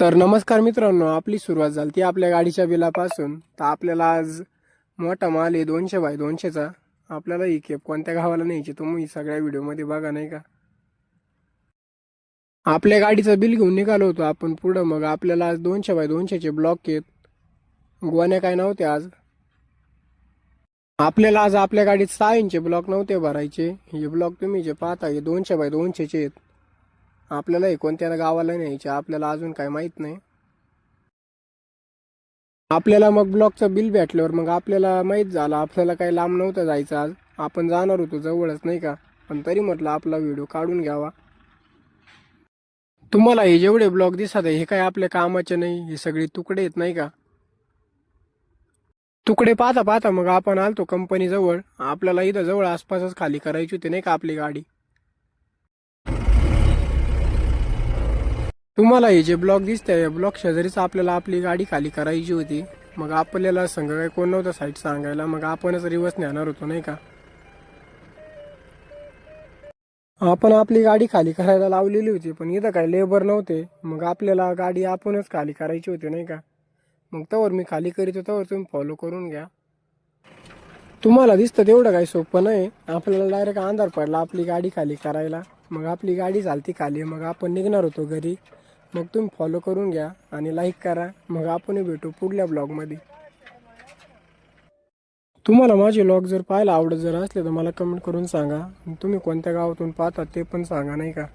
तर नमस्कार मित्रांनो, आपली सुरुवात झाली ती आपल्या गाडीच्या बिलापासून. तर आपल्याला आज मोठा माल आहे 200x200चा. आपल्याला ही केप कोणत्या गावाला न्यायची तुम्ही सगळ्या व्हिडिओमध्ये बघा, नाही का. आपल्या गाडीचं बिल घेऊन निघालो होतो आपण पुढं. मग आपल्याला आज 200x200चे ब्लॉक आहेत. गोण्या काय नव्हते आज. आपल्याला आज आपल्या गाडीत 6 इंच ब्लॉक नव्हते भरायचे. हे ब्लॉक तुम्ही जे पाहता हे 200x200चे आहेत. आपल्याला हे कोणत्या गावाला न्यायचे आपल्याला अजून काय माहीत नाही. आपल्याला मग ब्लॉकचं बिल भेटल्यावर मग आपल्याला माहीत झालं आपल्याला काही लांब नव्हतं जायचं आज. आपण जाणार होतो जवळच, नाही का. पण तरी म्हटलं आपला व्हिडिओ काढून घ्यावा. तुम्हाला हे जेवढे ब्लॉक दिसत आहे हे काय आपल्या कामाचे नाही, हे सगळे तुकडे आहेत, नाही का. तुकडे पाहता पाहता मग आपण आलतो कंपनी जवळ. आपल्याला इथं जवळ आसपासच खाली करायची होती, नाही का, आपली गाडी. तुम्हाला हे जे ब्लॉक दिसतंय ब्लॉक शेजारीच आपल्याला आपली गाडी खाली करायची होती. मग आपल्याला संघ काही कोण नव्हतं साईड सांगायला, मग आपणच रिवर्स नेणार होतो, नाही का. आपण आपली गाडी खाली करायला लावलेली होती, पण इथं काही लेबर नव्हते. मग आपल्याला गाडी आपणच खाली करायची होती, नाही का. मग तवर मी खाली करीत होतो, तवर तुम्ही फॉलो करून घ्या. तुम्हाला दिसतं तेवढं काही सोपं नाही. आपल्याला डायरेक्ट अंधार पडला आपली गाडी खाली करायला. मग आपली गाडी चालती खाली. मग आपण निघणार होतो घरी. मग तुम्ही फॉलो करून घ्या आणि लाईक करा. मग आपण भेटू पुढल्या ब्लॉगमध्ये. तुम्हाला माझे व्लॉग जर पाहायला आवडत जर असले तर मला कमेंट करून सांगा. तुम्ही कोणत्या गावातून पाहता ते पण सांगा, नाही का.